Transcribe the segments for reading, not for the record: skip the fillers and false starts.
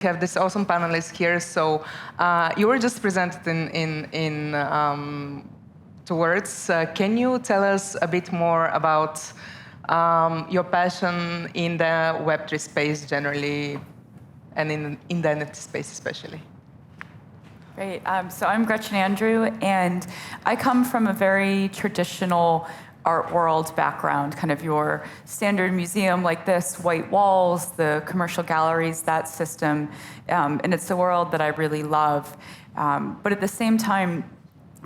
have this awesome panelists here. So you were just presented in 2 words. Can you tell us a bit more about your passion in the Web3 space generally, and in the NFT space especially? Great. So I'm Gretchen Andrew, and I come from a very traditional art world background, kind of your standard museum like this, white walls, the commercial galleries, that system. And it's a world that I really love. But at the same time,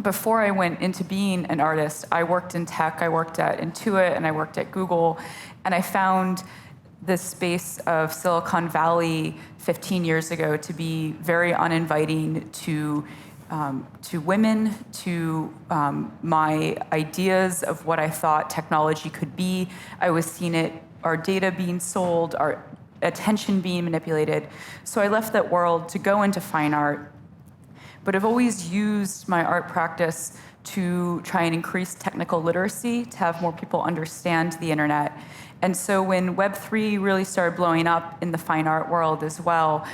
before I went into being an artist, I worked in tech. I worked at Intuit and I worked at Google. And I found this space of Silicon Valley 15 years ago to be very uninviting to women, to my ideas of what I thought technology could be. I was seeing our data being sold, our attention being manipulated. So I left that world to go into fine art. But I've always used my art practice to try and increase technical literacy, to have more people understand the internet. And so when Web3 really started blowing up in the fine art world as well,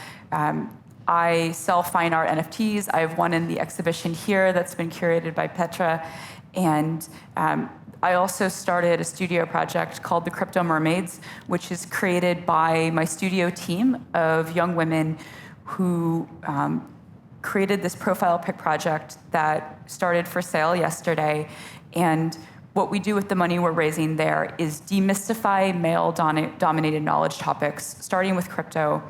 I sell fine art NFTs. I have one in the exhibition here that's been curated by Petra. And I also started a studio project called the Crypto Mermaids, which is created by my studio team of young women who created this profile pic project that started for sale yesterday. And what we do with the money we're raising there is demystify male-dominated knowledge topics, starting with crypto,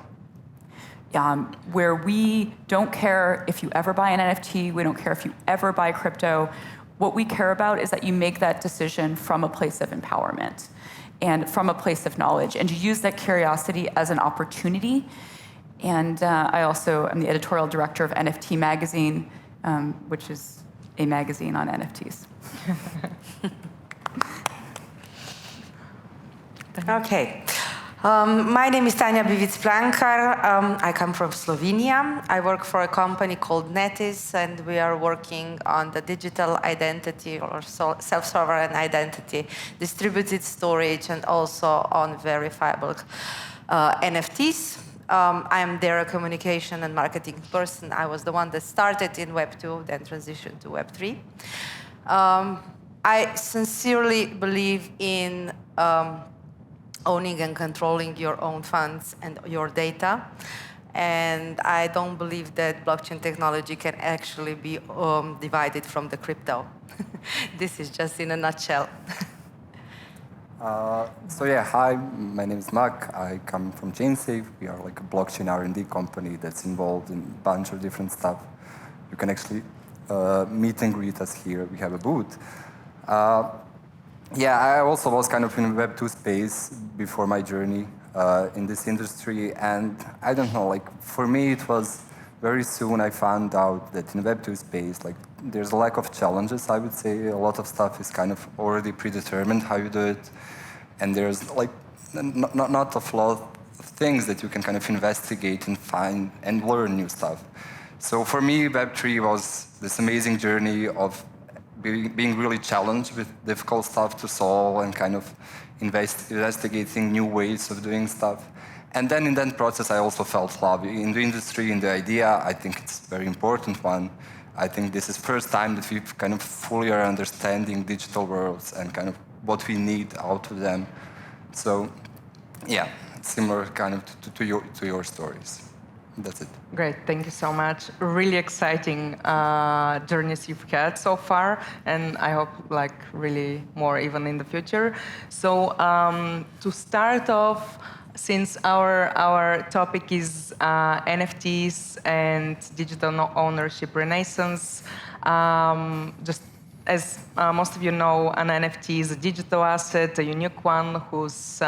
where we don't care if you ever buy an NFT, we don't care if you ever buy crypto. What we care about is that you make that decision from a place of empowerment and from a place of knowledge, and you use that curiosity as an opportunity. And I also am the editorial director of NFT Magazine, which is a magazine on NFTs. Okay. My name is Tanja Bivic. I come from Slovenia. I work for a company called NFTs, and we are working on the digital identity or self-sovereign identity, distributed storage, and also on verifiable NFTs. I'm their communication and marketing person. I was the one that started in Web 2, then transitioned to Web 3. I sincerely believe in owning and controlling your own funds and your data. And I don't believe that blockchain technology can actually be divided from the crypto. This is just in a nutshell. Hi, my name is Mark. I come from ChainSafe. We are like a blockchain R&D company that's involved in a bunch of different stuff. You can actually meet and greet us here. We have a booth. I also was kind of in Web 2 space before my journey in this industry. And I don't know, like for me, it was very soon I found out that in Web 2 space, like there's a lack of challenges, I would say. A lot of stuff is kind of already predetermined how you do it. And there's like not a lot of things that you can kind of investigate and find and learn new stuff. So for me, Web3 was this amazing journey of being really challenged with difficult stuff to solve and kind of investigating new ways of doing stuff. And then in that process, I also felt love in the industry, in the idea. I think it's a very important one. I think this is the first time that we kind of fully are understanding digital worlds and kind of what we need out of them. So, yeah, similar kind of to your stories. That's it. Great, thank you so much. Really exciting journeys you've had so far, and I hope like really more even in the future. So to start off, since our topic is NFTs and digital ownership renaissance, just as most of you know, an NFT is a digital asset, a unique one whose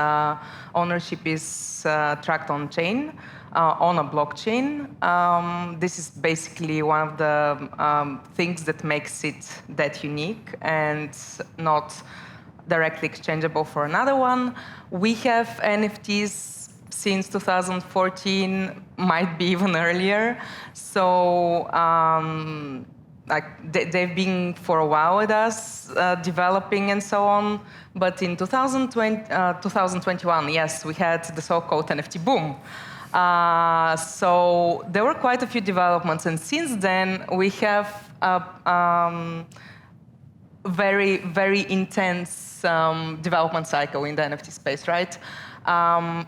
ownership is tracked on chain, on a blockchain. This is basically one of the things that makes it that unique and not directly exchangeable for another one. We have NFTs since 2014, might be even earlier. So they've been for a while with us, developing and so on. But in 2021, yes, we had the so-called NFT boom. So there were quite a few developments, and since then we have a very, very intense development cycle in the NFT space, right?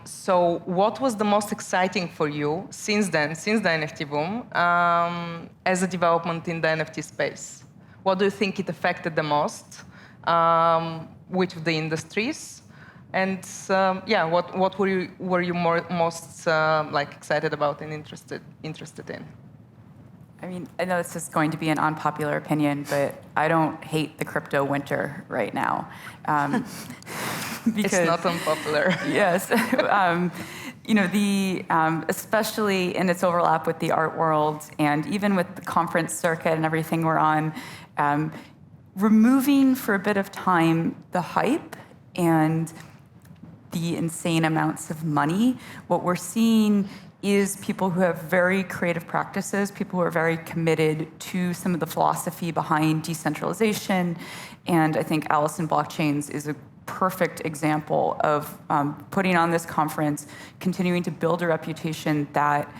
So what was the most exciting for you since then, since the NFT boom, as a development in the NFT space? What do you think it affected the most? Which of the industries? And yeah, what were you most like excited about and interested in? I mean, I know this is going to be an unpopular opinion, but I don't hate the crypto winter right now. It's not unpopular. Yes. You know, especially in its overlap with the art world and even with the conference circuit and everything we're on, removing for a bit of time the hype and the insane amounts of money, what we're seeing is people who have very creative practices, people who are very committed to some of the philosophy behind decentralization. And I think Alice in Blockchains is a perfect example of putting on this conference, continuing to build a reputation that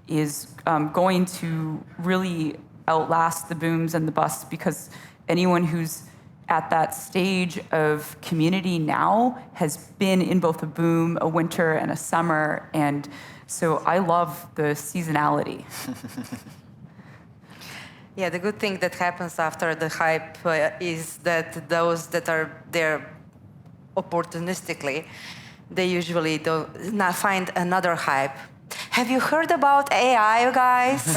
is going to really outlast the booms and the busts, because anyone who's at that stage of community now has been in both a boom, a winter, and a summer. And so I love the seasonality. Yeah, the good thing that happens after the hype is that those that are there opportunistically, they usually don't not find another hype. Have you heard about AI, guys?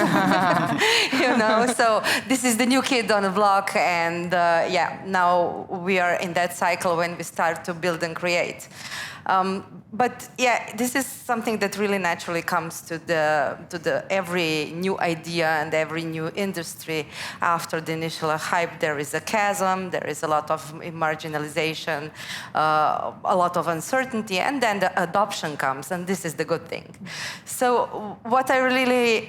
You know, so this is the new kid on the block, and yeah, now we are in that cycle when we start to build and create. But yeah, this is something that really naturally comes to the every new idea and every new industry. After the initial hype, there is a chasm, there is a lot of marginalization, a lot of uncertainty, and then the adoption comes, and this is the good thing. So what I really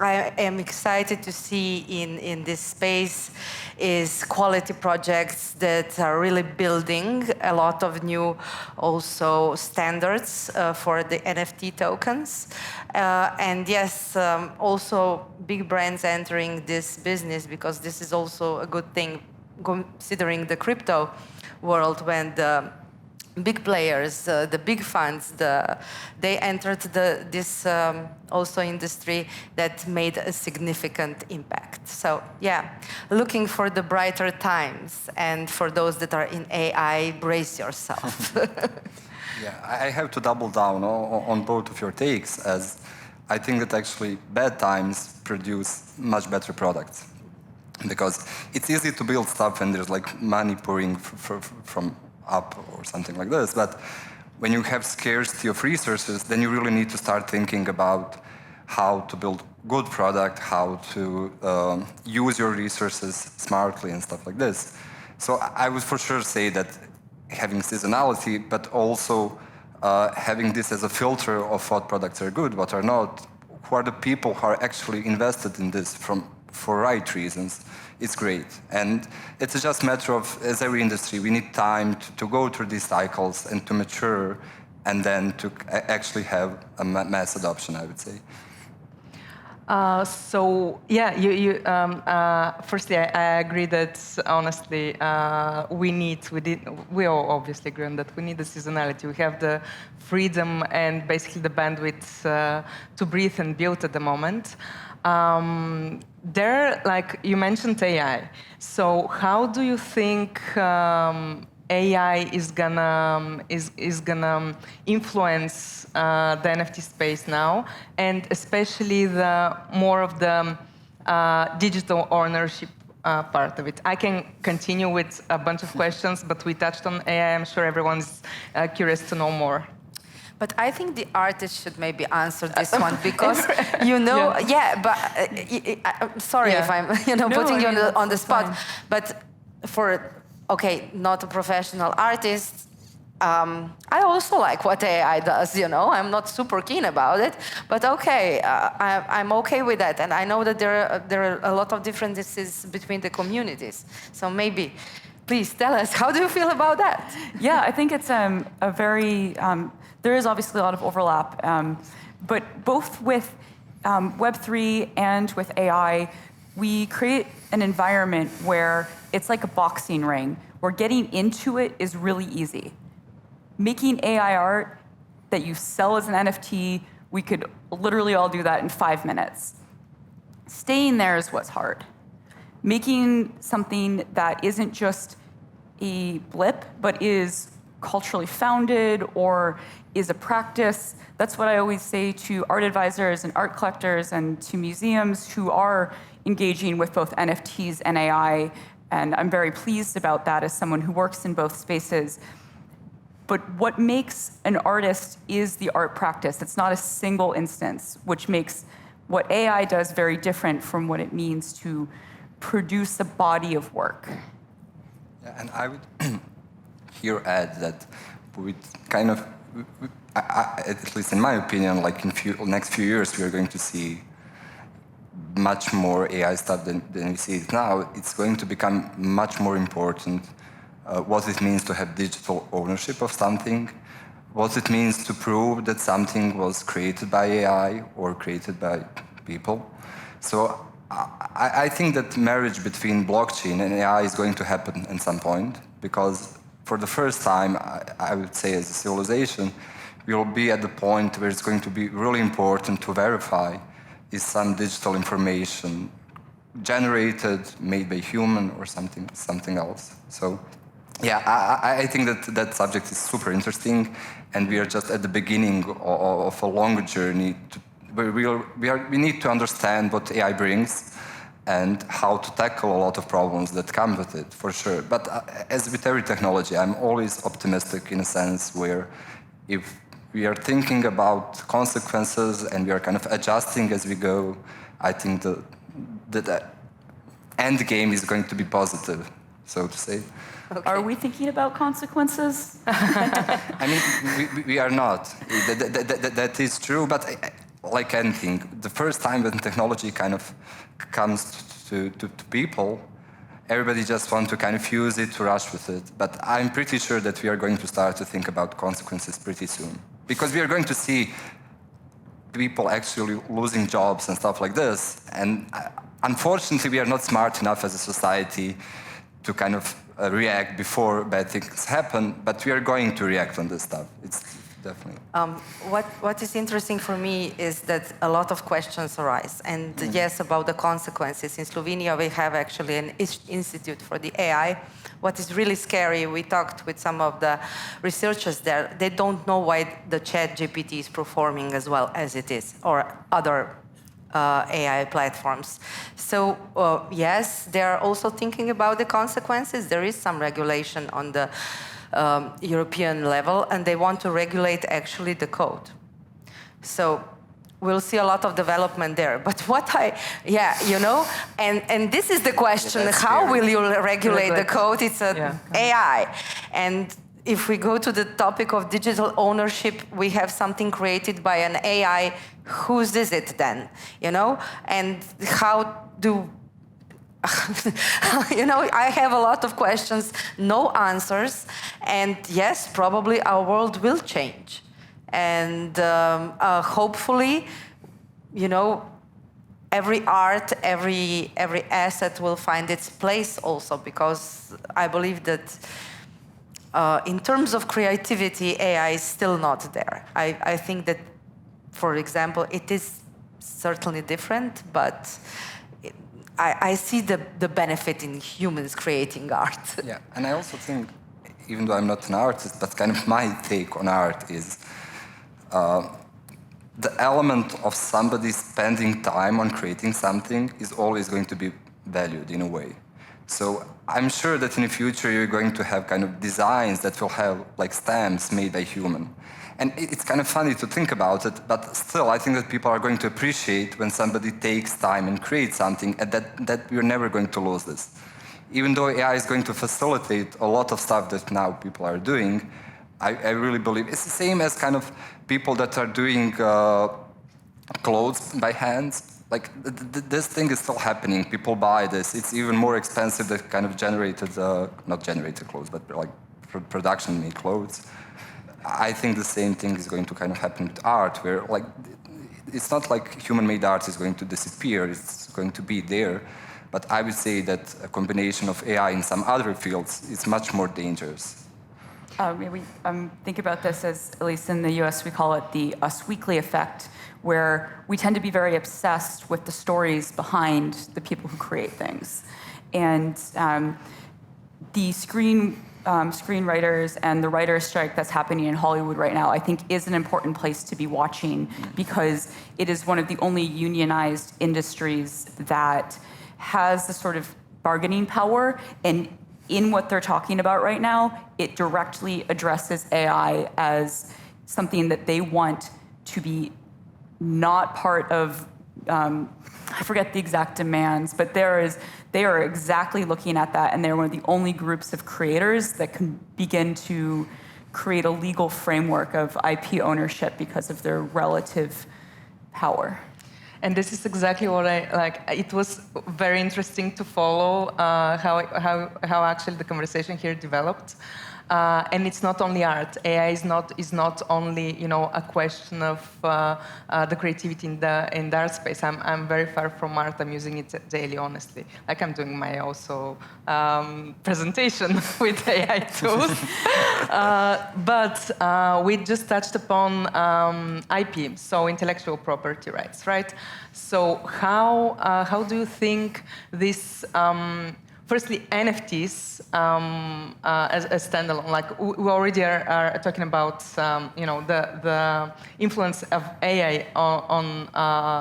I am excited to see in this space is quality projects that are really building a lot of new also standards for the NFT tokens. And yes, also big brands entering this business, because this is also a good thing considering the crypto world, when the big players, the big funds, they entered this also industry that made a significant impact. So yeah, looking for the brighter times, and for those that are in AI, brace yourself. Yeah, I have to double down on both of your takes, as I think that actually bad times produce much better products. Because it's easy to build stuff and there's like money pouring from up or something like this. But when you have scarcity of resources, then you really need to start thinking about how to build good product, how to use your resources smartly and stuff like this. So I would for sure say that having seasonality, but also having this as a filter of what products are good, what are not, who are the people who are actually invested in this for right reasons, it's great. And it's just a matter of, as every industry, we need time to go through these cycles and to mature, and then to actually have a mass adoption, I would say. So yeah, firstly, I agree that honestly we all obviously agree on that we need the seasonality. We have the freedom and basically the bandwidth to breathe and build at the moment. Like you mentioned AI. So how do you think AI is gonna influence the NFT space now, and especially the more of the digital ownership part of it? I can continue with a bunch of questions, but we touched on AI. I'm sure everyone's curious to know more. But I think the artist should maybe answer this one, because you know, but I'm sorry if I'm putting you on the spot. Fine. But for not a professional artist, I also like what AI does. I'm not super keen about it, but I'm okay with that, and I know that there are a lot of differences between the communities. So maybe, please tell us, how do you feel about that? Yeah, I think it's a very, there is obviously a lot of overlap, But both with Web3 and with AI, we create an environment where it's like a boxing ring, where getting into it is really easy. Making AI art that you sell as an NFT, we could literally all do that in 5 minutes. Staying there is what's hard. Making something that isn't just a blip, but is culturally founded or is a practice. That's what I always say to art advisors and art collectors and to museums who are engaging with both NFTs and AI. And I'm very pleased about that as someone who works in both spaces. But what makes an artist is the art practice. It's not a single instance, which makes what AI does very different from what it means to produce a body of work. Yeah, and I would here add that we kind of, at least in my opinion, like in next few years, we are going to see much more AI stuff than we see it now. It's going to become much more important what it means to have digital ownership of something, what it means to prove that something was created by AI or created by people. So I think that marriage between blockchain and AI is going to happen at some point, because for the first time, I would say as a civilization, we will be at the point where it's going to be really important to verify is some digital information generated, made by human or something else. So yeah, I think that subject is super interesting, and we are just at the beginning of a longer journey where we need to understand what AI brings and how to tackle a lot of problems that come with it, for sure. But as with every technology, I'm always optimistic in a sense where if we are thinking about consequences and we are kind of adjusting as we go, I think the end game is going to be positive, so to say. Okay. Are we thinking about consequences? I mean, we are not. That is true, but like anything, the first time when technology kind of comes to people, everybody just wants to kind of use it, to rush with it. But I'm pretty sure that we are going to start to think about consequences pretty soon. Because we are going to see people actually losing jobs and stuff like this. And unfortunately, we are not smart enough as a society to kind of react before bad things happen, but we are going to react on this stuff. It's definitely. What is interesting for me is that a lot of questions arise. And yes, about the consequences. In Slovenia, we have actually an institute for the AI. What is really scary, we talked with some of the researchers there, they don't know why the ChatGPT is performing as well as it is, or other AI platforms. So yes, they are also thinking about the consequences. There is some regulation on the European level, and they want to regulate actually the code. So we'll see a lot of development there. But and this is the question, how will you regulate the code? It's an AI. And if we go to the topic of digital ownership, we have something created by an AI. Whose is it then? And how do I have a lot of questions, no answers, and yes, probably our world will change, and hopefully, every art, every asset will find its place also, because I believe that in terms of creativity, AI is still not there. I think that, for example, it is certainly different, but I see the benefit in humans creating art. Yeah, and I also think, even though I'm not an artist, but kind of my take on art is the element of somebody spending time on creating something is always going to be valued in a way. So I'm sure that in the future you're going to have kind of designs that will have like stamps made by human. And it's kind of funny to think about it, but still I think that people are going to appreciate when somebody takes time and creates something, and that we're never going to lose this. Even though AI is going to facilitate a lot of stuff that now people are doing, I really believe it's the same as kind of people that are doing clothes by hands. Like this thing is still happening. People buy this. It's even more expensive than kind of not generated clothes, but like production-made clothes. I think the same thing is going to kind of happen with art, where like it's not like human-made art is going to disappear, it's going to be there. But I would say that a combination of AI in some other fields is much more dangerous. Maybe think about this as, at least in the US, we call it the Us Weekly effect, where we tend to be very obsessed with the stories behind the people who create things. And the screenwriters and the writer's strike that's happening in Hollywood right now, I think is an important place to be watching, because it is one of the only unionized industries that has the sort of bargaining power, and in what they're talking about right now, it directly addresses AI as something that they want to be not part of, I forget the exact demands, but they are exactly looking at that, and they're one of the only groups of creators that can begin to create a legal framework of IP ownership because of their relative power. And this is exactly what I like. It was very interesting to follow how actually the conversation here developed. And it's not only art. AI is not only a question of the creativity in the art space. I'm very far from art. I'm using it daily, honestly. Like I'm doing my also presentation with AI tools. But we just touched upon IP, so intellectual property rights, right? So how do you think this? Firstly, NFTs as standalone. Like we already are talking about, the influence of AI on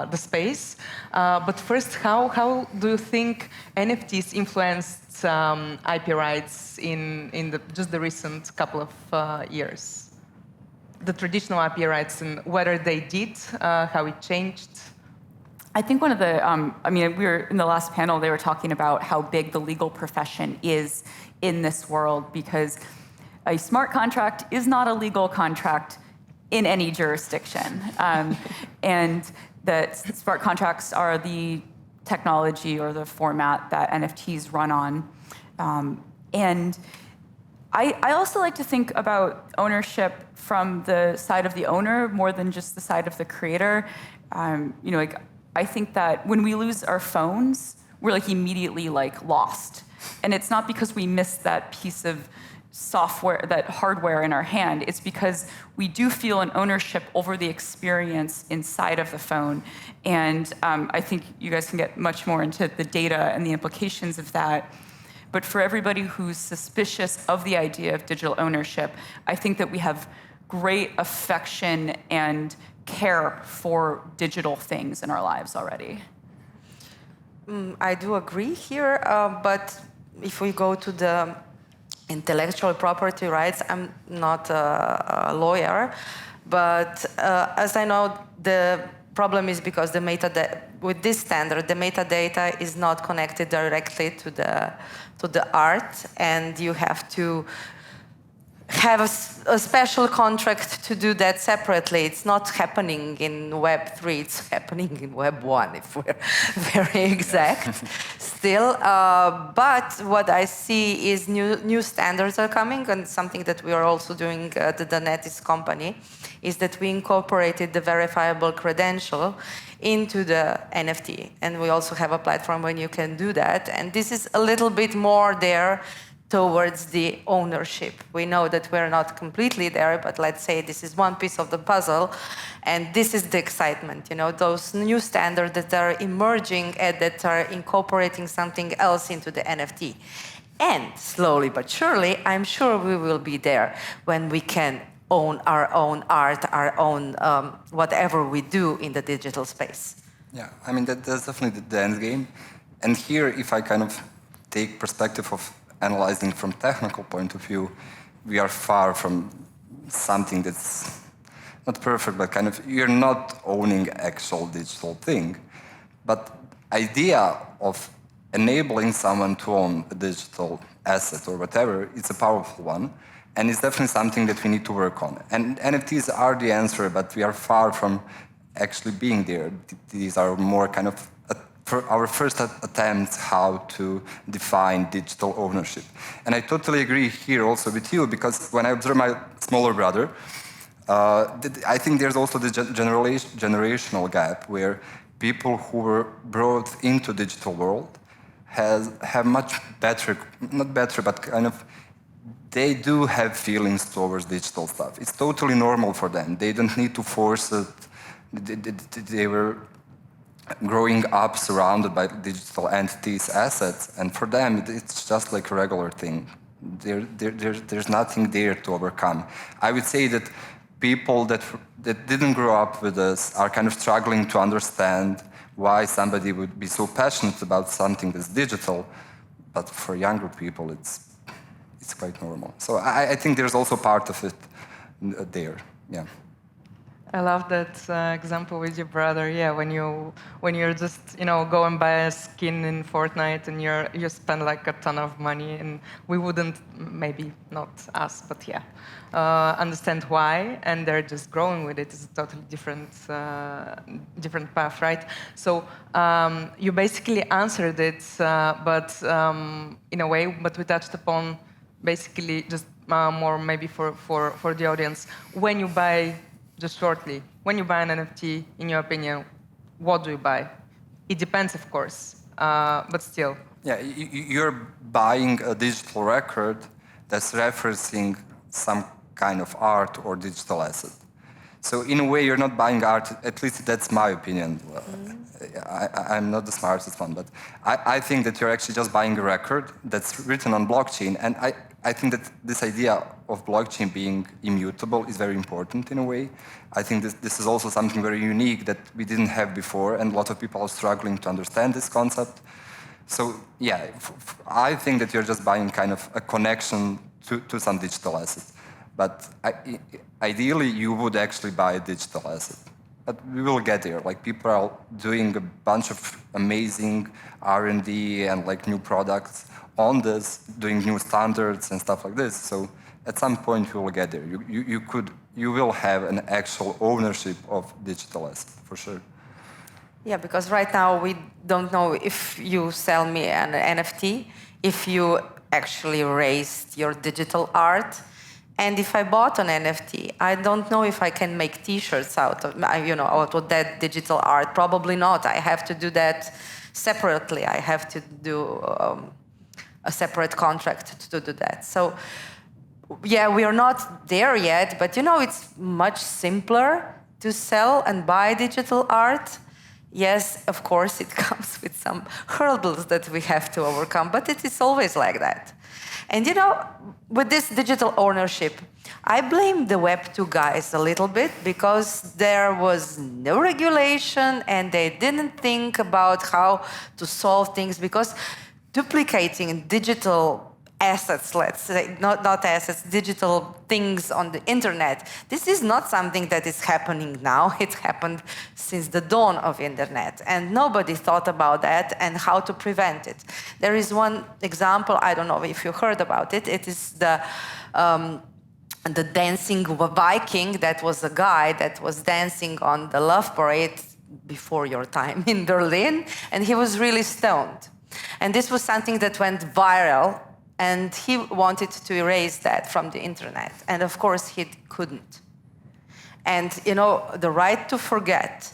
the space. But first, how do you think NFTs influenced IP rights in just the recent couple of years? The traditional IP rights, and whether they did, how it changed. I think one of the, we were in the last panel, they were talking about how big the legal profession is in this world, because a smart contract is not a legal contract in any jurisdiction. And that smart contracts are the technology or the format that NFTs run on. And I also like to think about ownership from the side of the owner more than just the side of the creator. I think that when we lose our phones, we're immediately lost. And it's not because we missed that piece of software, that hardware in our hand. It's because we do feel an ownership over the experience inside of the phone. And I think you guys can get much more into the data and the implications of that. But for everybody who's suspicious of the idea of digital ownership, I think that we have great affection and care for digital things in our lives already. I do agree here, but if we go to the intellectual property rights, I'm not a lawyer, but as I know, the problem is because with this standard, the metadata is not connected directly to the art, and you have to have a special contract to do that separately. It's not happening in Web3, it's happening in Web1, if we're very exact still. But what I see is new standards are coming, and something that we are also doing at the NetEase company is that we incorporated the verifiable credential into the NFT. And we also have a platform when you can do that. And this is a little bit more there towards the ownership. We know that we're not completely there, but let's say this is one piece of the puzzle, and this is the excitement, those new standards that are emerging and that are incorporating something else into the NFT. And slowly but surely, I'm sure we will be there when we can own our own art, our own whatever we do in the digital space. Yeah, that's definitely the end game. And here, if I kind of take perspective of analyzing from technical point of view, we are far from something that's not perfect, but kind of you're not owning actual digital thing. But idea of enabling someone to own a digital asset or whatever, it's a powerful one, and it's definitely something that we need to work on. And NFTs are the answer, but we are far from actually being there. These are more kind of for our first attempts how to define digital ownership. And I totally agree here also with you, because when I observe my smaller brother, I think there's also the generational gap where people who were brought into digital world have much better, not better, but kind of, they do have feelings towards digital stuff. It's totally normal for them. They don't need to force it. They were growing up surrounded by digital entities, assets, and for them it's just like a regular thing. There's nothing there to overcome. I would say that people that didn't grow up with us are kind of struggling to understand why somebody would be so passionate about something that's digital, but for younger people it's quite normal. So I think there's also part of it there, yeah. I love that example with your brother. Yeah, when you're just go and buy a skin in Fortnite and you spend like a ton of money, and we wouldn't, maybe not us, but yeah, understand why, and they're just growing with it. It's a totally different path, right? So you basically answered it, but in a way, but we touched upon basically just more maybe for the audience. When you buy, just shortly, when you buy an NFT, in your opinion, what do you buy? It depends, of course, but still. Yeah, you're buying a digital record that's referencing some kind of art or digital asset. So in a way, you're not buying art, at least that's my opinion. I'm not the smartest one, but I think that you're actually just buying a record that's written on blockchain, and I think that this idea of blockchain being immutable is very important in a way. I think this is also something very unique that we didn't have before, and a lot of people are struggling to understand this concept. So yeah, I think that you're just buying kind of a connection to some digital asset. But ideally, you would actually buy a digital asset. But we will get there. Like, people are doing a bunch of amazing R&D and like new products on this, doing new standards and stuff like this. So at some point, we will get there. You will have an actual ownership of digital asset for sure. Yeah, because right now we don't know if you sell me an NFT, if you actually raised your digital art. And if I bought an NFT, I don't know if I can make T-shirts out of that digital art. Probably not. I have to do that separately. I have to do a separate contract to do that. So, yeah, we are not there yet. But it's much simpler to sell and buy digital art. Yes, of course, it comes with some hurdles that we have to overcome. But it is always like that. And with this digital ownership, I blame the Web2 guys a little bit because there was no regulation and they didn't think about how to solve things, because duplicating digital assets, let's say, not assets, digital things on the internet, this is not something that is happening now. It happened since the dawn of internet, and nobody thought about that and how to prevent it. There is one example, I don't know if you heard about it. It is the dancing Viking. That was a guy that was dancing on the Love Parade before your time in Berlin, and he was really stoned. And this was something that went viral, and he wanted to erase that from the internet. And of course, he couldn't. And, the right to forget.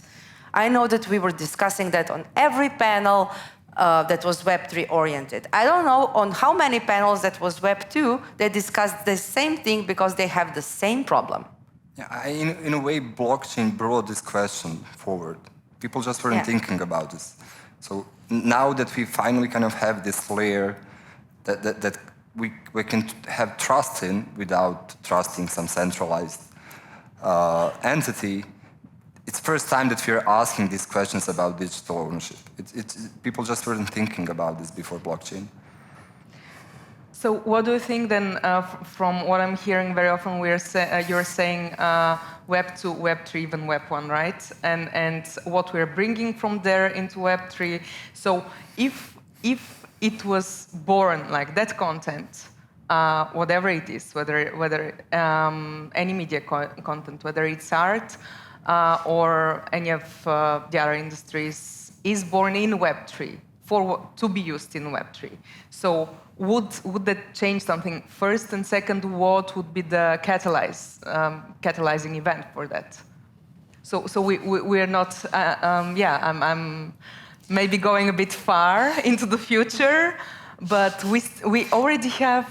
I know that we were discussing that on every panel that was Web3 oriented. I don't know on how many panels that was Web2, they discussed the same thing because they have the same problem. Yeah, in a way, blockchain brought this question forward. People just weren't thinking about this. So now that we finally kind of have this layer that we can have trust in without trusting some centralized entity, it's first time that we're asking these questions about digital ownership. People just weren't thinking about this before blockchain. So what do you think then, from what I'm hearing very often, you're saying Web 2, Web 3, even Web 1, right? And what we're bringing from there into Web 3. So if it was born like that content, whatever it is, whether any media content, whether it's art or any of the other industries, is born in Web 3 to be used in Web3. So would that change something? First, and second, what would be the catalyzing event for that? So we are not. I'm maybe going a bit far into the future, but we already have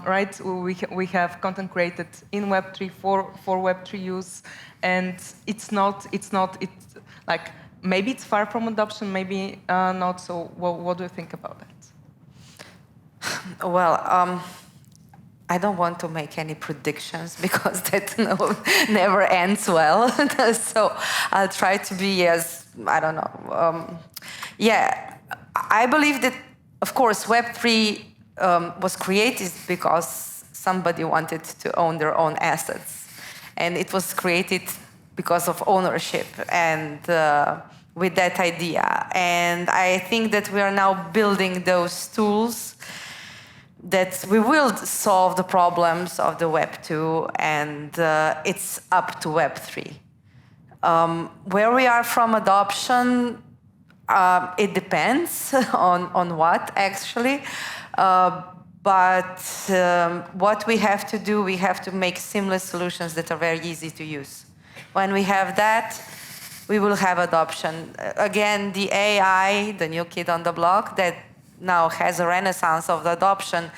right. We have content created in Web3 for Web3 use, and it's like maybe it's far from adoption, maybe not. So what do you think about that? Well, I don't want to make any predictions because that never ends well. So I'll try to be as, I don't know. I believe that, of course, Web3 was created because somebody wanted to own their own assets. And it was created because of ownership and with that idea. And I think that we are now building those tools that we will solve the problems of the Web 2, and it's up to Web 3. Where we are from adoption, it depends on what, actually. But what we have to do, we have to make seamless solutions that are very easy to use. When we have that, we will have adoption. Again, the AI, the new kid on the block, that now has a renaissance of the adoption.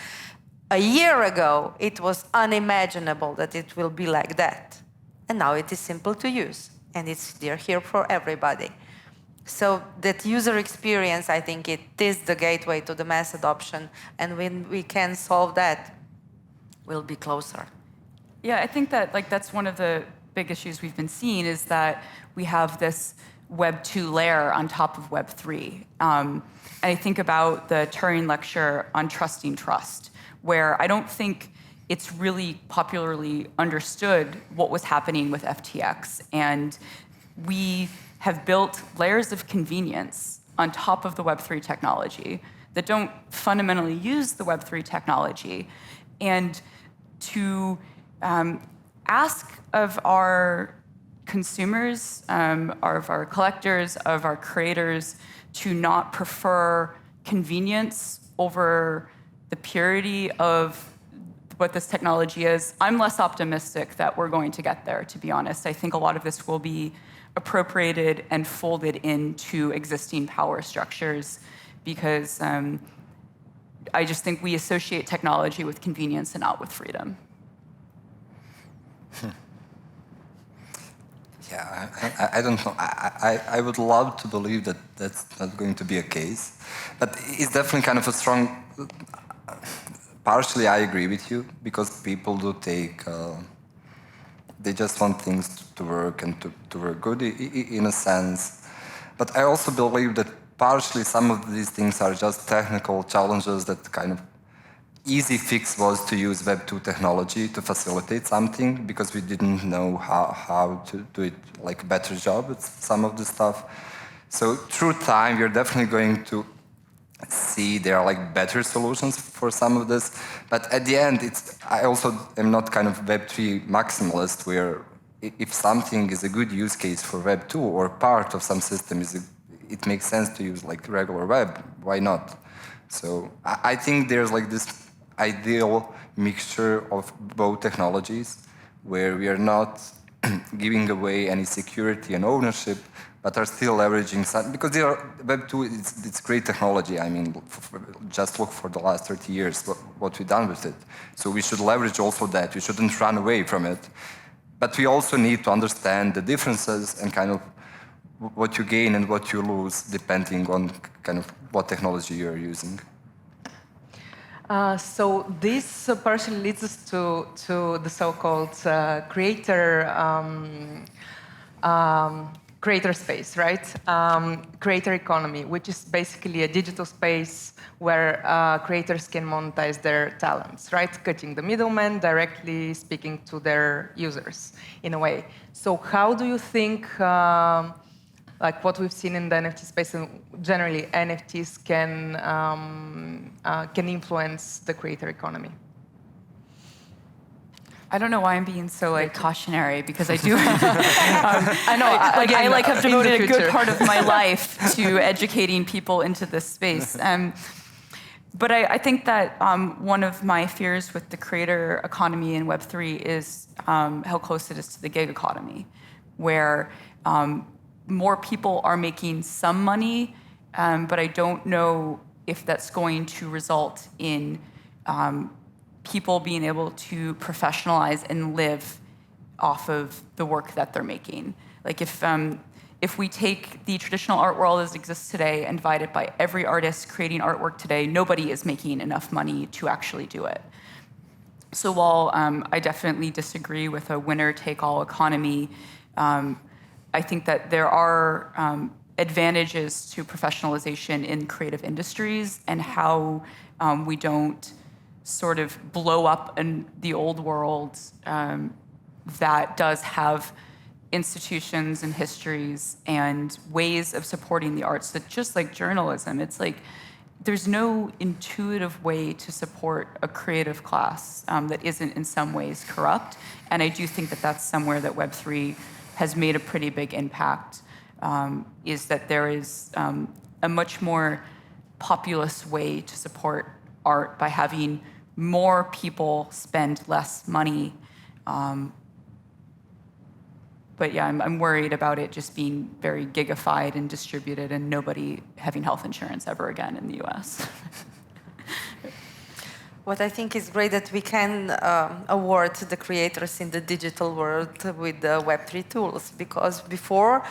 A year ago, it was unimaginable that it will be like that. And now it is simple to use. And they're here for everybody. So that user experience, I think it is the gateway to the mass adoption. And when we can solve that, we'll be closer. Yeah, I think that that's one of the big issues we've been seeing is that we have this Web 2 layer on top of Web 3. And I think about the Turing lecture on trusting trust, where I don't think it's really popularly understood what was happening with FTX. And we have built layers of convenience on top of the Web3 technology that don't fundamentally use the Web3 technology. And to ask of our consumers, of our collectors, of our creators, to not prefer convenience over the purity of what this technology is, I'm less optimistic that we're going to get there, to be honest. I think a lot of this will be appropriated and folded into existing power structures because I just think we associate technology with convenience and not with freedom. Yeah, I don't know. I would love to believe that that's not going to be a case. But it's definitely kind of a strong... Partially, I agree with you, because people do take... they just want things to work and to work good, in a sense. But I also believe that partially some of these things are just technical challenges that kind of easy fix was to use Web 2 technology to facilitate something because we didn't know how to do it like a better job with some of the stuff. So through time, you're definitely going to see there are like better solutions for some of this. But at the end, I also am not kind of Web 3 maximalist where if something is a good use case for Web 2 or part of some system, it makes sense to use like regular web, why not? So I think there's like this ideal mixture of both technologies where we are not giving away any security and ownership, but are still leveraging some, because Web 2, it's great technology. I mean, just look for the last 30 years, what we've done with it. So we should leverage also that. We shouldn't run away from it. But we also need to understand the differences and kind of what you gain and what you lose depending on kind of what technology you're using. So this partially leads us to the so-called creator space, right? Creator economy, which is basically a digital space where creators can monetize their talents, right? Cutting the middleman, directly speaking to their users, in a way. So how do you think, like what we've seen in the NFT space and generally NFTs can influence the creator economy? I don't know why I'm being so like cautionary because I do. I know. Again, I have in the devoted a good future. part of my life to educating people into this space. But I think that one of my fears with the creator economy in Web3 is how close it is to the gig economy, where more people are making some money, but I don't know if that's going to result in people being able to professionalize and live off of the work that they're making. Like if we take the traditional art world as it exists today and divide it by every artist creating artwork today, nobody is making enough money to actually do it. So while I definitely disagree with a winner-take-all economy, I think that there are advantages to professionalization in creative industries and how we don't sort of blow up in the old world that does have institutions and histories and ways of supporting the arts that just like journalism, it's like there's no intuitive way to support a creative class that isn't in some ways corrupt. And I do think that that's somewhere that Web3 has made a pretty big impact, is that there is a much more populist way to support art by having more people spend less money. But yeah, I'm worried about it just being very gigified and distributed and nobody having health insurance ever again in the US. What I think is great that we can award the creators in the digital world with the Web3 tools, because before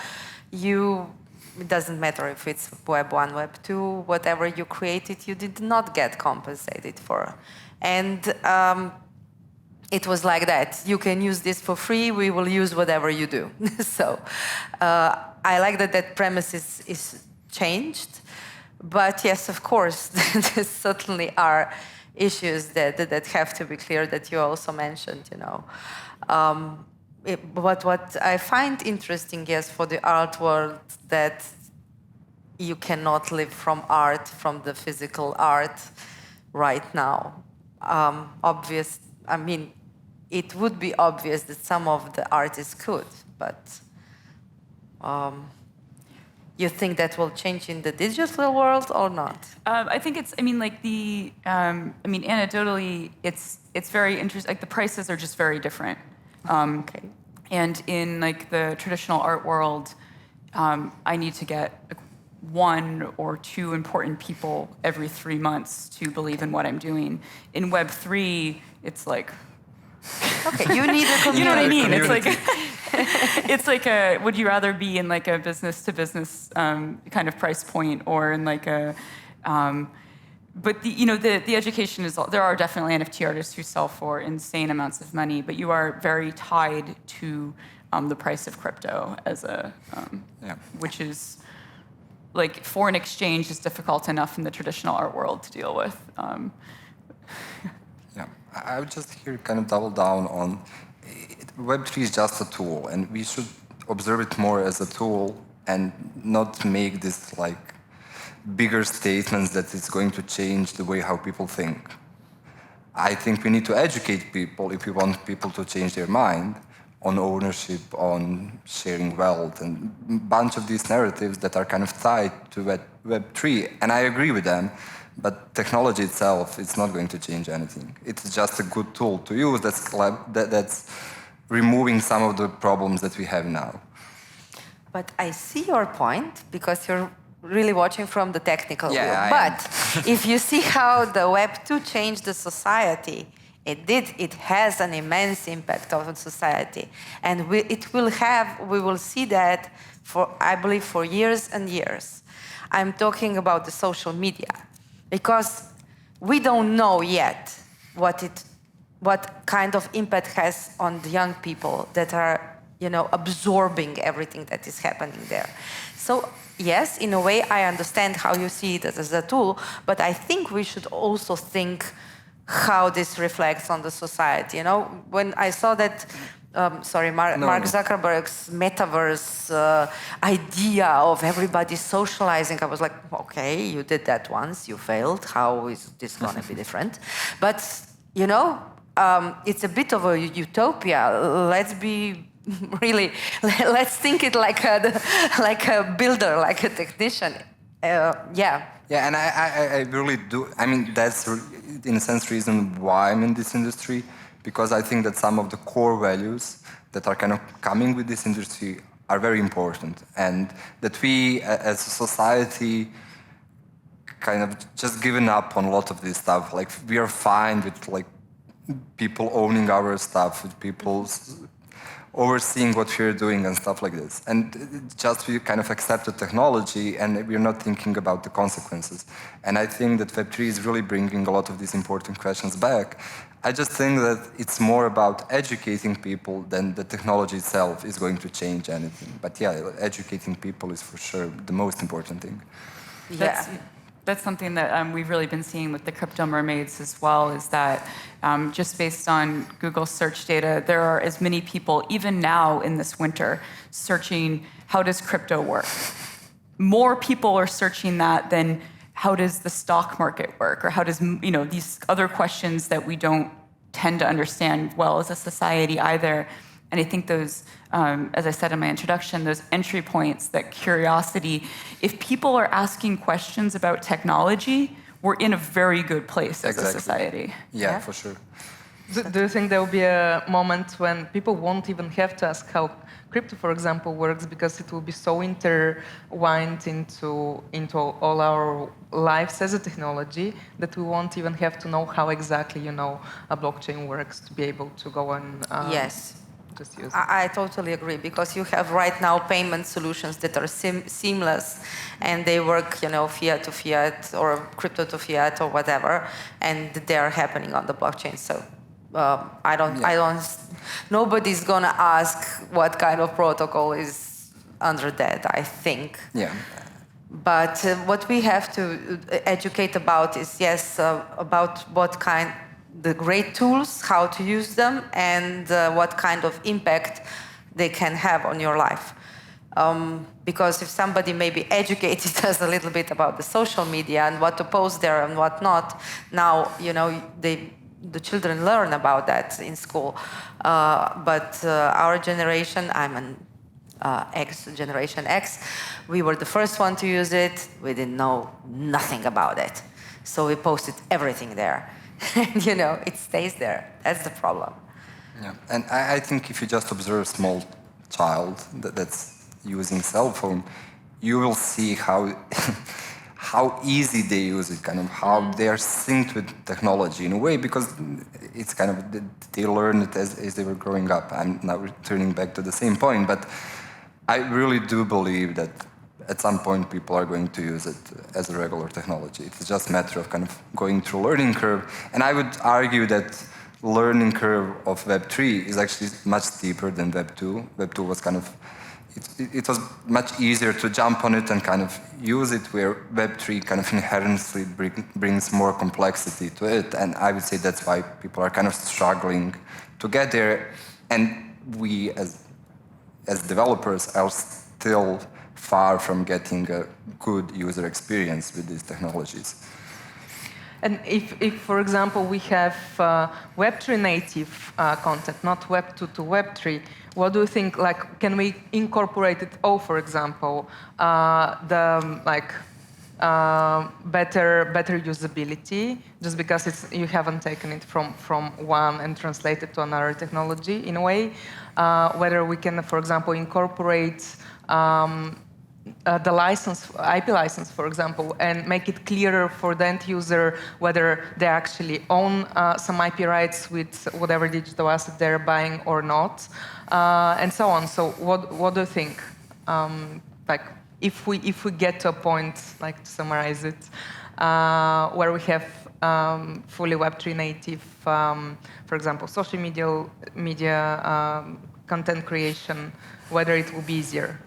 it doesn't matter if it's Web 1, Web 2, whatever you created, you did not get compensated for. And it was like that. You can use this for free, we will use whatever you do. So I like that premise is changed. But yes, of course, there certainly are issues that have to be clear that you also mentioned, What I find interesting, yes, for the art world, that you cannot live from art, from the physical art right now. It would be obvious that some of the artists could, but you think that will change in the digital world or not? I think anecdotally, it's very interesting. Like the prices are just very different. Okay. And in like the traditional art world, I need to get one or two important people every 3 months to believe in what I'm doing. In Web3, it's like, okay, you need a community. you know what I mean? It's like would you rather be in like a business to business kind of price point, or in like a, but the education is, there are definitely NFT artists who sell for insane amounts of money, but you are very tied to the price of crypto as a, which is, like foreign exchange is difficult enough in the traditional art world to deal with. Yeah, I would just here kind of double down on Web3 is just a tool, and we should observe it more as a tool and not make this like bigger statements that it's going to change the way how people think. I think we need to educate people if we want people to change their mind on ownership, on sharing wealth, and a bunch of these narratives that are kind of tied to Web3. And I agree with them, but technology itself is not going to change anything. It's just a good tool to use that's removing some of the problems that we have now. But I see your point, because you're really watching from the technical view. Yeah, but if you see how the Web 2 changed the society, it has an immense impact on society. And we will see that I believe for years and years. I'm talking about the social media, because we don't know yet what kind of impact has on the young people that are, absorbing everything that is happening there. So yes, in a way, I understand how you see it as a tool, but I think we should also think how this reflects on the society. When I saw that, Mark Zuckerberg's metaverse idea of everybody socializing, I was like, okay, you did that once, you failed. How is this going to be different? But, it's a bit of a utopia. Let's be really, let's think it like a builder, like a technician. Yeah. Yeah, and I really do. I mean, that's in a sense reason why I'm in this industry, because I think that some of the core values that are kind of coming with this industry are very important, and that we as a society kind of just given up on a lot of this stuff. Like, we are fine with like people owning our stuff, with people overseeing what we're doing and stuff like this. And just we kind of accept the technology and we're not thinking about the consequences. And I think that Web3 is really bringing a lot of these important questions back. I just think that it's more about educating people than the technology itself is going to change anything. But yeah, educating people is for sure the most important thing. Yeah. That's something that we've really been seeing with the crypto mermaids as well, is that just based on Google search data, there are as many people, even now in this winter, searching how does crypto work. More people are searching that than how does the stock market work, or how does, these other questions that we don't tend to understand well as a society either. And I think those, as I said in my introduction, those entry points, that curiosity, if people are asking questions about technology, we're in a very good place as a society. Yeah, for sure. Do you think there will be a moment when people won't even have to ask how crypto, for example, works, because it will be so intertwined into all our lives as a technology that we won't even have to know how exactly, a blockchain works to be able to go and Yes. just use it? I totally agree, because you have right now payment solutions that are seamless, and they work, fiat to fiat or crypto to fiat or whatever, and they are happening on the blockchain. So nobody's gonna ask what kind of protocol is under that, I think. Yeah. But what we have to educate about is, about the great tools, how to use them, and what kind of impact they can have on your life. Because if somebody maybe educated us a little bit about the social media and what to post there and what not, now, the children learn about that in school. But our generation, I'm an Generation X, we were the first one to use it. We didn't know nothing about it. So we posted everything there. And, it stays there. That's the problem. Yeah, and I think if you just observe a small child that's using cell phone, you will see how easy they use it, kind of how they are synced with technology in a way, because it's kind of, they learn it as they were growing up. I'm now returning back to the same point, but I really do believe that at some point people are going to use it as a regular technology. It's just a matter of kind of going through learning curve. And I would argue that learning curve of Web3 is actually much steeper than Web2. Web2 was kind of, it was much easier to jump on it and kind of use it, where Web3 kind of inherently brings more complexity to it. And I would say that's why people are kind of struggling to get there. And we as developers are still far from getting a good user experience with these technologies. And if for example, we have Web3 native content, not Web2 to Web3, what do you think, can we incorporate it all, for example, better usability, just because you haven't taken it from one and translated to another technology in a way, whether we can, for example, incorporate the license, IP license, for example, and make it clearer for the end user whether they actually own some IP rights with whatever digital asset they're buying or not, and so on. So what do you think? If we get to a point, to summarize it, where we have fully Web3 native, for example, social media content creation, whether it will be easier?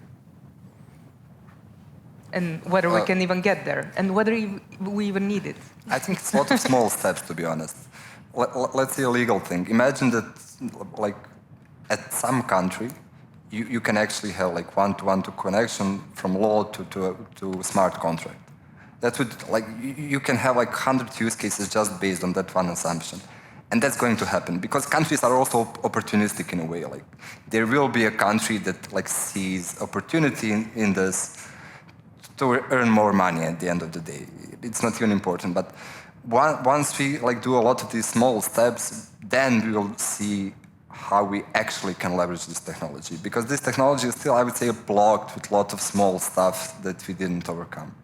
And whether we can even get there, and whether we even need it. I think it's a lot of small steps, to be honest. Let's say a legal thing. Imagine that, at some country, you can actually have one-to-one connection from law to smart contract. That would, you can have 100 use cases just based on that one assumption. And that's going to happen because countries are also opportunistic in a way. Like there will be a country that like sees opportunity in this to earn more money at the end of the day. It's not even important, but once we like do a lot of these small steps, then we will see how we actually can leverage this technology. Because this technology is still, I would say, blocked with a lot of small stuff that we didn't overcome.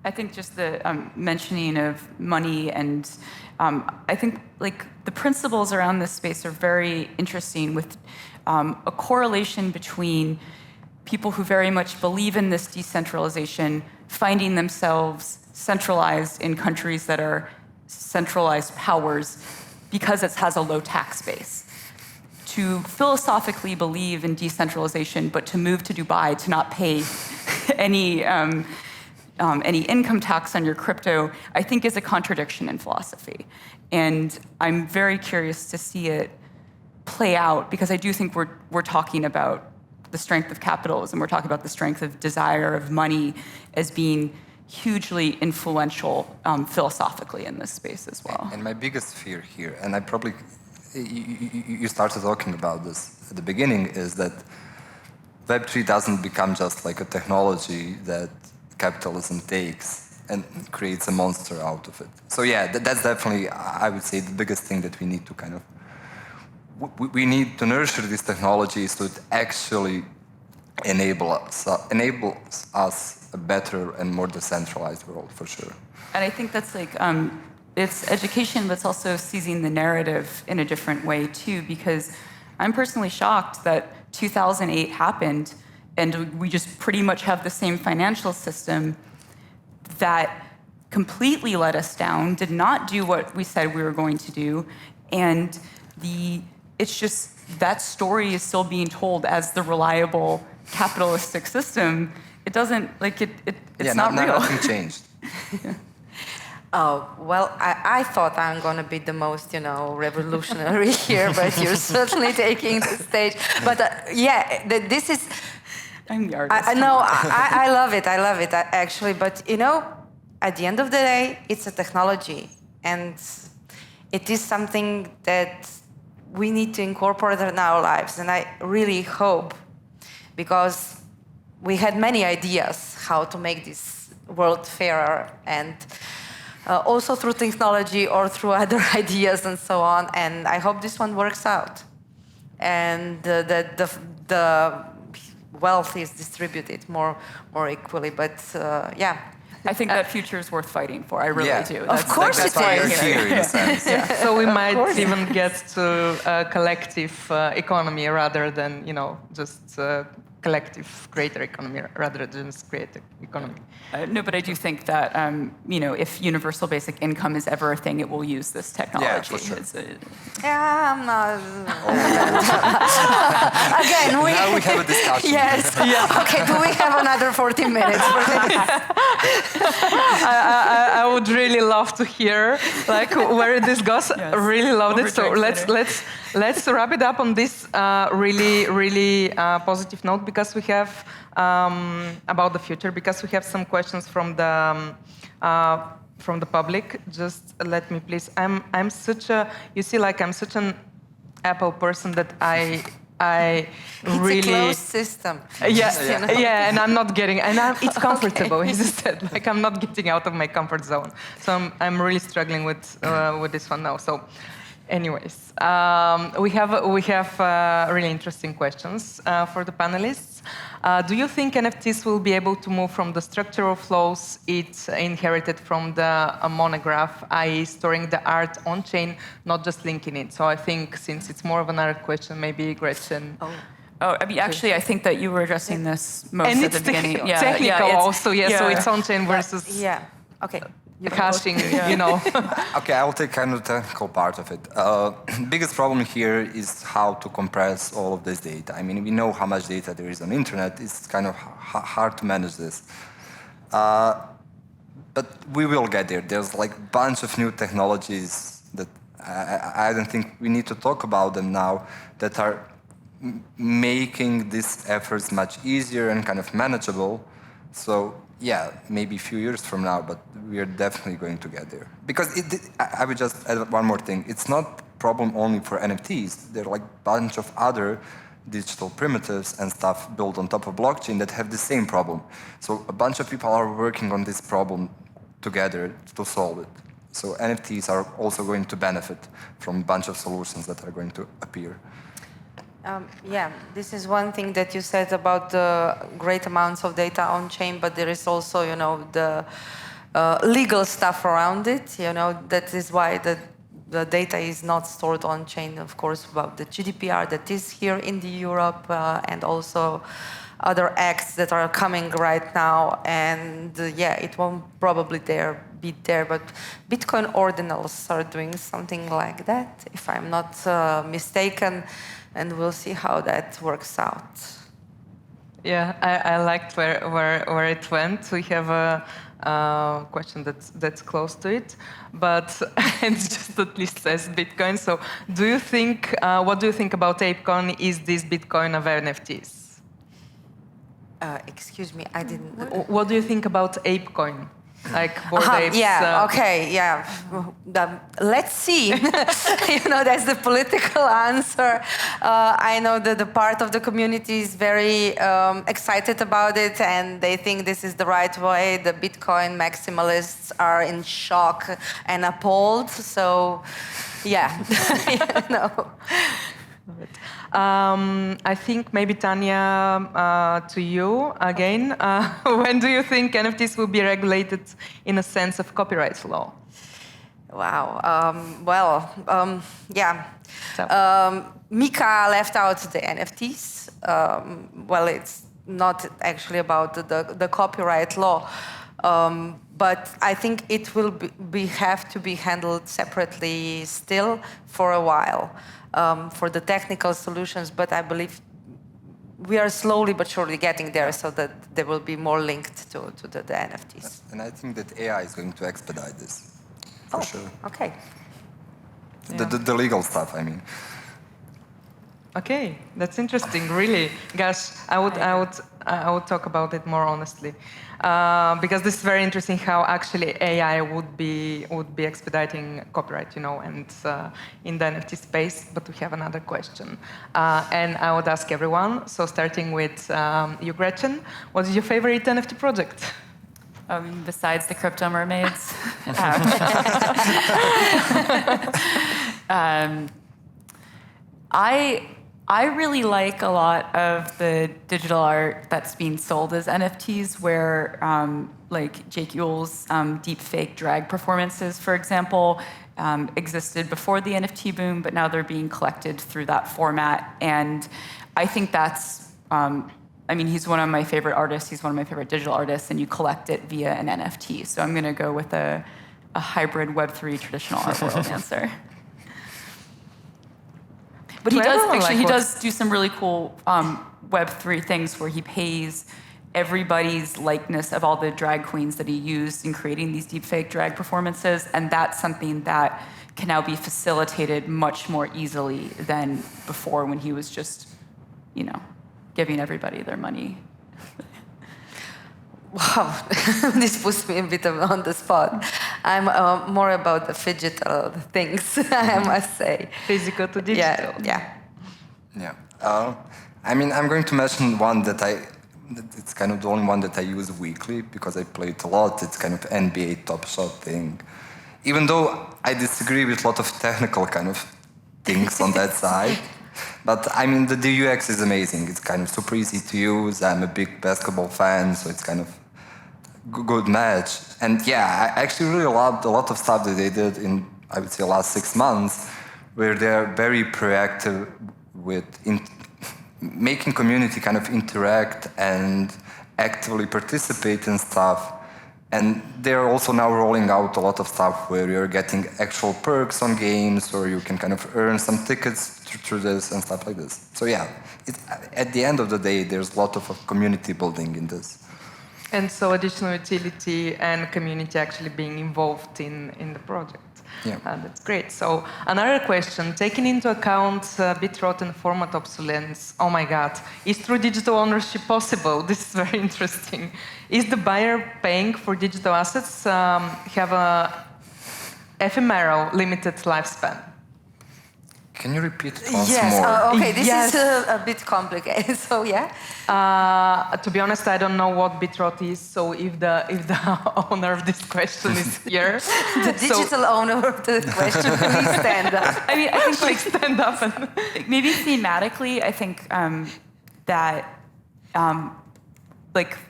I think just the mentioning of money and I think like the principles around this space are very interesting with a correlation between people who very much believe in this decentralization finding themselves centralized in countries that are centralized powers because it has a low tax base. To philosophically believe in decentralization, but to move to Dubai to not pay any income tax on your crypto, I think is a contradiction in philosophy. And I'm very curious to see it play out because I do think we're talking about the strength of capitalism. We're talking about the strength of desire, of money as being hugely influential philosophically in this space as well. And my biggest fear here, and I probably, you started talking about this at the beginning, is that Web3 doesn't become just like a technology that capitalism takes and creates a monster out of it. So yeah, that's definitely, I would say, the biggest thing that we need to kind of, we need to nurture this technology so it actually enables us a better and more decentralized world, for sure. And I think that's like, it's education, but it's also seizing the narrative in a different way too, because I'm personally shocked that 2008 happened and we just pretty much have the same financial system that completely let us down, did not do what we said we were going to do, and it's just that story is still being told as the reliable capitalistic system. It doesn't it's not real. Nothing changed. Oh, well, I thought I'm going to be the most, revolutionary here, but you're certainly taking the stage. But this is... I'm the artist. I love it. I love it, actually. But, at the end of the day, it's a technology. And it is something that we need to incorporate in our lives. And I really hope, because we had many ideas how to make this world fairer, and also through technology or through other ideas and so on. And I hope this one works out. And the wealth is distributed more equally. But I think that future is worth fighting for. I really do. Of course that's why you're here, in a sense. So we might even get to a collective economy rather than, just collective greater economy rather than just creative economy. No, but I do think that, if universal basic income is ever a thing, it will use this technology. Yeah, for sure. I'm not... Again, now we have a discussion. Yes. Yeah. Okay, do we have another 40 minutes for this? I would really love to hear where this goes. Yes. Really loved it. So let's wrap it up on this really positive note, because we have about the future, because we have some questions from the public. Just let me please. I'm such an Apple person that I really... It's a closed system. Yeah, and I'm not getting... And it's comfortable, as I said. I'm not getting out of my comfort zone. So I'm really struggling with this one now. So anyways, we have really interesting questions for the panelists. Do you think NFTs will be able to move from the structural flows it inherited from the monograph, i.e. storing the art on-chain, not just linking it? So I think since it's more of an art question, maybe Gretchen... I mean, actually, I think that you were addressing this most at the beginning. Technical also, so it's on-chain versus... Okay. Hashing, Okay, I'll take kind of the technical part of it. Biggest problem here is how to compress all of this data. I mean, we know how much data there is on the internet. It's kind of hard to manage this. But we will get there. There's like a bunch of new technologies that I don't think we need to talk about them now that are making these efforts much easier and kind of manageable. So yeah, maybe a few years from now, but we are definitely going to get there. Because I would just add one more thing. It's not a problem only for NFTs. There are like a bunch of other digital primitives and stuff built on top of blockchain that have the same problem. So a bunch of people are working on this problem together to solve it. So NFTs are also going to benefit from a bunch of solutions that are going to appear. Yeah, this is one thing that you said about the great amounts of data on chain, but there is also, the legal stuff around it. That is why the data is not stored on chain. Of course, about the GDPR that is here in the Europe, and also other acts that are coming right now. And yeah, it won't probably be there, but Bitcoin ordinals are doing something like that, if I'm not mistaken. And we'll see how that works out. Yeah, I liked where it went. We have a question that's close to it, but it just at least says Bitcoin. So, what do you think about ApeCoin? Is this Bitcoin of NFTs? Excuse me, I didn't. What do you think about ApeCoin? Like Bored Apes? Yeah, okay, yeah. Let's see. That's the political answer. I know that the part of the community is very excited about it, and they think this is the right way. The Bitcoin maximalists are in shock and appalled. So, yeah, I think maybe Tanja, to you again. When do you think NFTs will be regulated in a sense of copyright law? Wow. Yeah. So. Mika left out the NFTs. It's not actually about the copyright law. But I think it will have to be handled separately still for a while. For the technical solutions, but I believe we are slowly but surely getting there, so that they will be more linked to the NFTs. And I think that AI is going to expedite this, for sure. Okay. The legal stuff, I mean. Okay, that's interesting. Really, gosh, I would talk about it more honestly, because this is very interesting. How actually AI would be expediting copyright, and in the NFT space. But we have another question, and I would ask everyone. So starting with you, Gretchen, what is your favorite NFT project? Besides the crypto mermaids. I really like a lot of the digital art that's being sold as NFTs, where like Jake Yule's deep fake drag performances, for example, existed before the NFT boom, but now they're being collected through that format. And I think that's, he's one of my favorite artists. He's one of my favorite digital artists, and you collect it via an NFT. So I'm going to go with a hybrid Web3 traditional art world answer. But he does do some really cool Web3 things where he pays everybody's likeness of all the drag queens that he used in creating these deepfake drag performances, and that's something that can now be facilitated much more easily than before, when he was just, giving everybody their money. Wow, this puts me a bit on the spot. I'm more about the phygital things, I must say. Physical to digital. Yeah. I'm going to mention one it's kind of the only one that I use weekly because I play it a lot. It's kind of NBA Top Shot thing. Even though I disagree with a lot of technical kind of things on that side. But the UX is amazing. It's kind of super easy to use. I'm a big basketball fan, so it's kind of good match. And yeah, I actually really loved a lot of stuff that they did in, I would say, the last 6 months, where they're very proactive with making community kind of interact and actively participate in stuff. And they're also now rolling out a lot of stuff where you're getting actual perks on games, or you can kind of earn some tickets through this and stuff like this. So yeah, at the end of the day, there's a lot of community building in this. And so additional utility and community actually being involved in the project. Yeah. That's great. So another question, taking into account bit rot and format obsolescence, oh my God, is true digital ownership possible? This is very interesting. Is the buyer paying for digital assets have a ephemeral, limited lifespan? Can you repeat it once Yes. more? Okay. This Yes. is a bit complicated. So yeah. To be honest, I don't know what bitrot is. So if the owner of this question is here, The digital owner of the question, please stand up. I mean, I think please stand up and maybe thematically, I think that,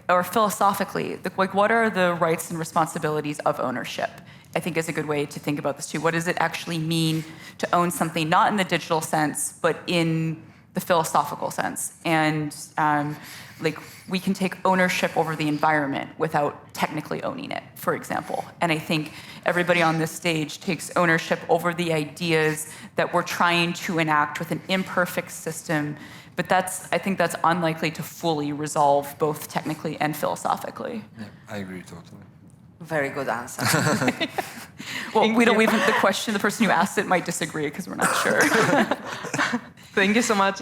or philosophically, like what are the rights and responsibilities of ownership? I think is a good way to think about this too. What does it actually mean to own something, not in the digital sense, but in the philosophical sense? And like we can take ownership over the environment without technically owning it, for example. And I think everybody on this stage takes ownership over the ideas that we're trying to enact with an imperfect system. But I think that's unlikely to fully resolve both technically and philosophically. Yeah, I agree totally. Very good answer. Well, we don't even, the person who asked it might disagree because we're not sure. Thank you so much.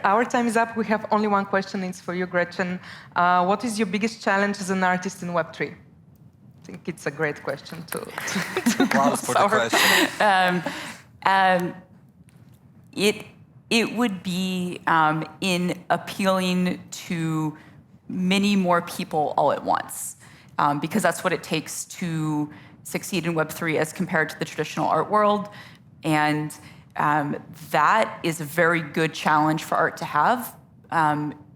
Our time is up. We have only one question. It's for you, Gretchen. What is your biggest challenge as an artist in Web3? I think it's a great question to Applause for the question. It would be in appealing to many more people all at once. Because that's what it takes to succeed in Web3 as compared to the traditional art world. And that is a very good challenge for art to have.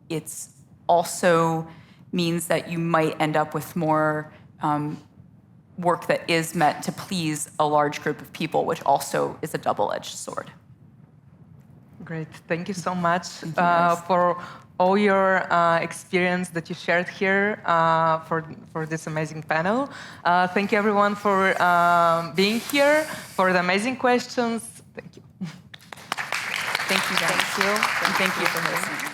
It's also means that you might end up with more work that is meant to please a large group of people, which also is a double-edged sword. Great. Thank you so much for all your experience that you shared here for this amazing panel. Thank you, everyone, for being here, for the amazing questions. Thank you. Thank you, guys. Thank you. And thank you for listening.